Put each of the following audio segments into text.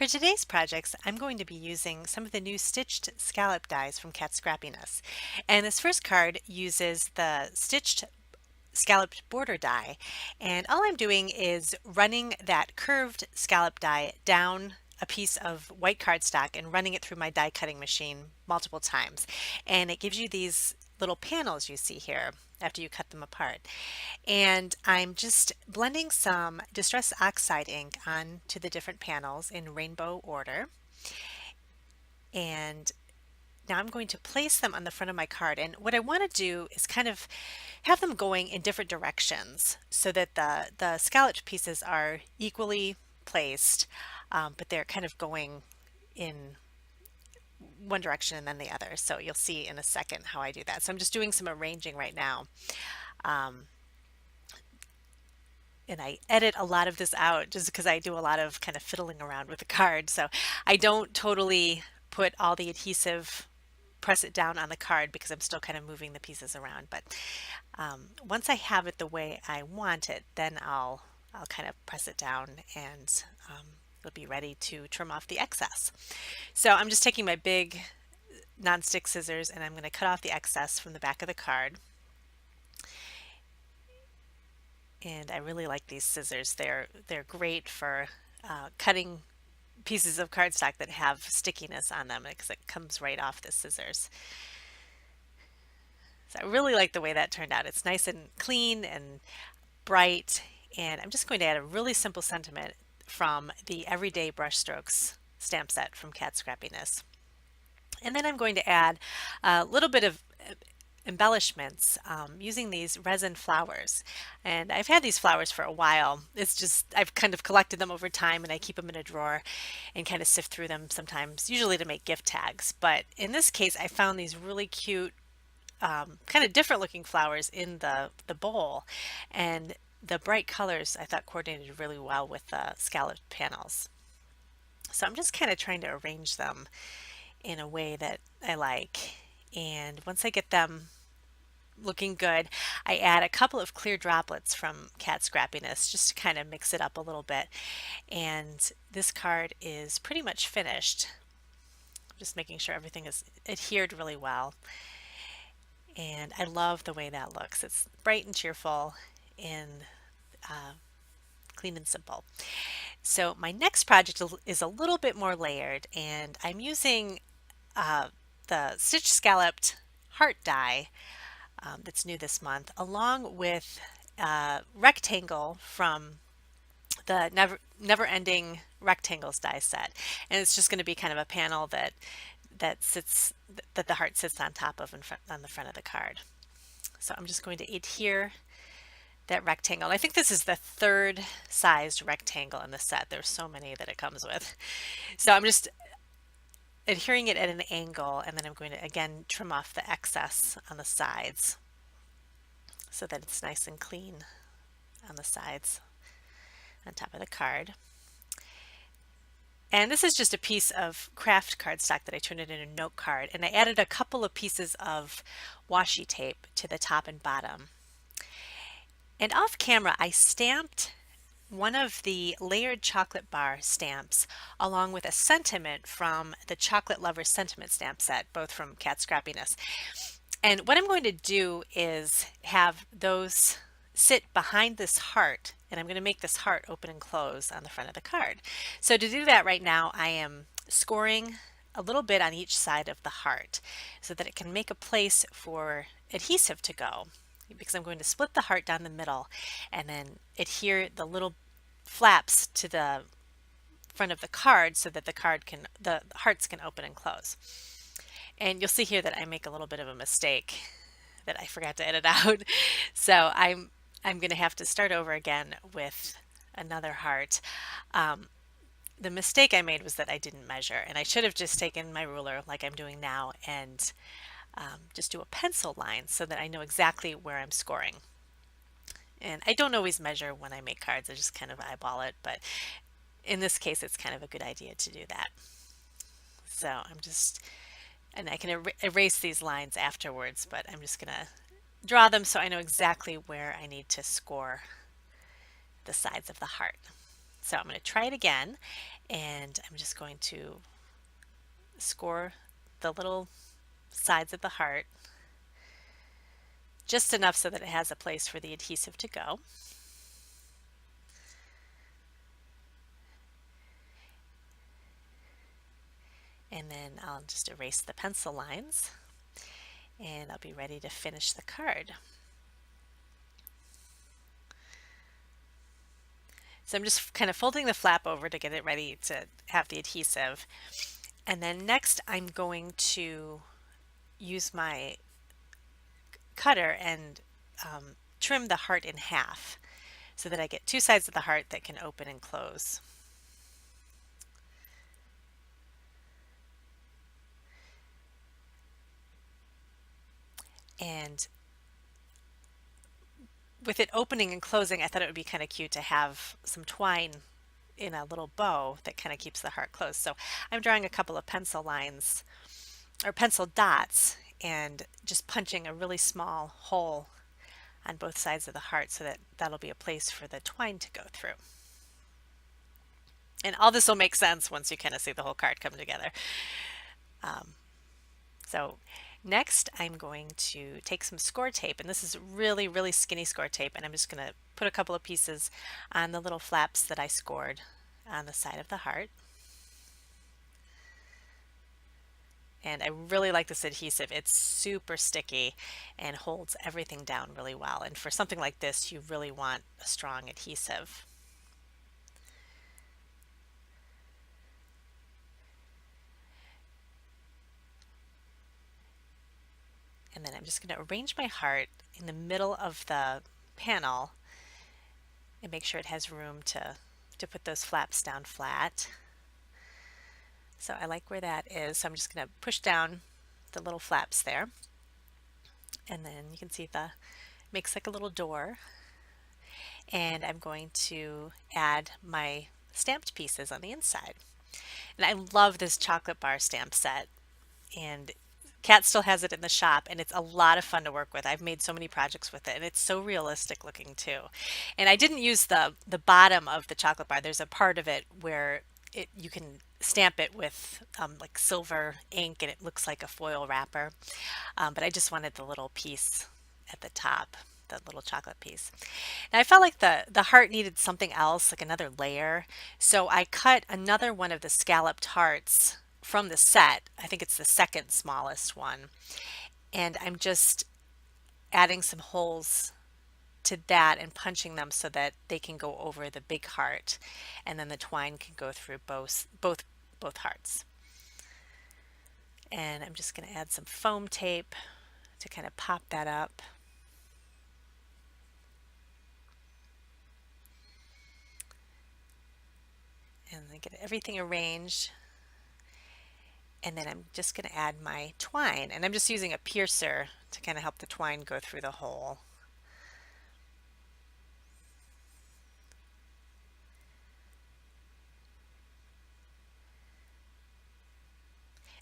For today's projects, I'm going to be using some of the new stitched scallop dies from Scrappiness. And this first card uses the stitched scalloped border die. And all I'm doing is running that curved scallop die down a piece of white cardstock and running it through my die cutting machine multiple times. And it gives you these little panels you see here after you cut them apart. And I'm just blending some Distress Oxide ink onto the different panels in rainbow order. And now I'm going to place them on the front of my card. And what I want to do is kind of have them going in different directions so that the scalloped pieces are equally placed, but they're kind of going in one direction and then the other. So you'll see in a second how I do that. So I'm just doing some arranging right now. Um, and I edit a lot of this out just because I do a lot of kind of fiddling around with the card. So I don't totally put all the adhesive, press it down on the card because I'm still kind of moving the pieces around. But once I have it the way I want it, then I'll kind of press it down and it'll be ready to trim off the excess. So I'm just taking my big non-stick scissors and I'm going to cut off the excess from the back of the card. And I really like these scissors. They're great for cutting pieces of cardstock that have stickiness on them because it comes right off the scissors. So I really like the way that turned out. It's nice and clean and bright. And I'm just going to add a really simple sentiment from the Everyday Brushstrokes stamp set from Scrappiness. And then I'm going to add a little bit of embellishments using these resin flowers. And I've had these flowers for a while. It's just I've kind of collected them over time and I keep them in a drawer and kind of sift through them sometimes, usually to make gift tags. But in this case, I found these really cute kind of different looking flowers in the bowl, and the bright colors I thought coordinated really well with the scalloped panels. So I'm just kind of trying to arrange them in a way that I like. And once I get them looking good, I add a couple of clear droplets from Scrappiness just to kind of mix it up a little bit. And this card is pretty much finished. Just making sure everything is adhered really well. And I love the way that looks. It's bright and cheerful and clean and simple. So my next project is a little bit more layered, and I'm using the Stitch Scalloped heart die that's new this month, along with a rectangle from the Never Ending Rectangles die set. And it's just going to be kind of a panel that the heart sits on top of on the front of the card. So I'm just going to adhere that rectangle. And I think this is the third sized rectangle in the set. There's so many that it comes with. So I'm just adhering it at an angle, and then I'm going to again trim off the excess on the sides so that it's nice and clean on the sides on top of the card. And this is just a piece of craft cardstock that I turned it into a note card, and I added a couple of pieces of washi tape to the top and bottom. And off camera, I stamped one of the layered chocolate bar stamps along with a sentiment from the Chocolate Lovers Sentiment stamp set, both from Scrappiness. And what I'm going to do is have those sit behind this heart, and I'm going to make this heart open and close on the front of the card. So to do that right now, I am scoring a little bit on each side of the heart so that it can make a place for adhesive to go, because I'm going to split the heart down the middle and then adhere the little flaps to the front of the card so that the hearts can open and close. And you'll see here that I make a little bit of a mistake that I forgot to edit out. So I'm going to have to start over again with another heart. The mistake I made was that I didn't measure, and I should have just taken my ruler like I'm doing now and just do a pencil line so that I know exactly where I'm scoring. And I don't always measure when I make cards, I just kind of eyeball it, but in this case it's kind of a good idea to do that. So and I can erase these lines afterwards, but I'm just going to draw them so I know exactly where I need to score the sides of the heart. So I'm going to try it again, And I'm just going to score the little sides of the heart just enough so that it has a place for the adhesive to go. And then I'll just erase the pencil lines and I'll be ready to finish the card. So I'm just kind of folding the flap over to get it ready to have the adhesive. And then next I'm going to use my cutter and trim the heart in half so that I get two sides of the heart that can open and close. And with it opening and closing, I thought it would be kind of cute to have some twine in a little bow that kind of keeps the heart closed. So I'm drawing a couple of pencil lines or pencil dots and just punching a really small hole on both sides of the heart so that that'll be a place for the twine to go through. And all this will make sense once you kind of see the whole card come together. So next I'm going to take some score tape, and this is really, really skinny score tape, and I'm just going to put a couple of pieces on the little flaps that I scored on the side of the heart. And I really like this adhesive. It's super sticky and holds everything down really well. And for something like this, you really want a strong adhesive. And then I'm just going to arrange my heart in the middle of the panel and make sure it has room to put those flaps down flat. So I like where that is. So I'm just going to push down the little flaps there. And then you can see the makes like a little door. And I'm going to add my stamped pieces on the inside. And I love this chocolate bar stamp set. And Kat still has it in the shop, and it's a lot of fun to work with. I've made so many projects with it, and it's so realistic looking too. And I didn't use the bottom of the chocolate bar. There's a part of it where you can stamp it with like silver ink, and it looks like a foil wrapper. But I just wanted the little piece at the top, the little chocolate piece. And I felt like the heart needed something else, like another layer. So I cut another one of the scalloped hearts from the set. I think it's the second smallest one. And I'm just adding some holes to that and punching them so that they can go over the big heart, and then the twine can go through both hearts. And I'm just going to add some foam tape to kind of pop that up. And then get everything arranged. And then I'm just going to add my twine, and I'm just using a piercer to kind of help the twine go through the hole.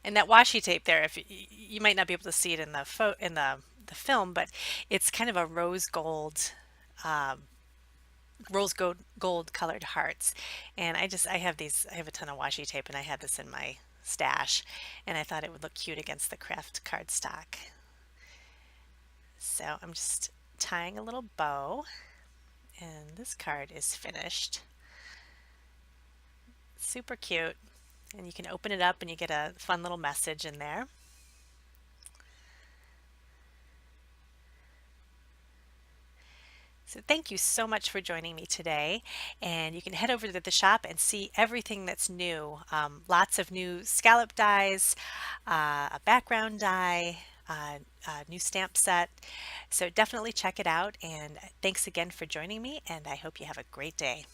And that washi tape there, if you might not be able to see it in the film, but it's kind of a um, rose gold colored hearts. And I have a ton of washi tape, and I had this in my stash, and I thought it would look cute against the craft cardstock. So I'm just tying a little bow, and this card is finished. Super cute. And you can open it up and you get a fun little message in there. So thank you so much for joining me today, and you can head over to the shop and see everything that's new. Lots of new scallop dies, a background die, a new stamp set. So definitely check it out, and thanks again for joining me, and I hope you have a great day.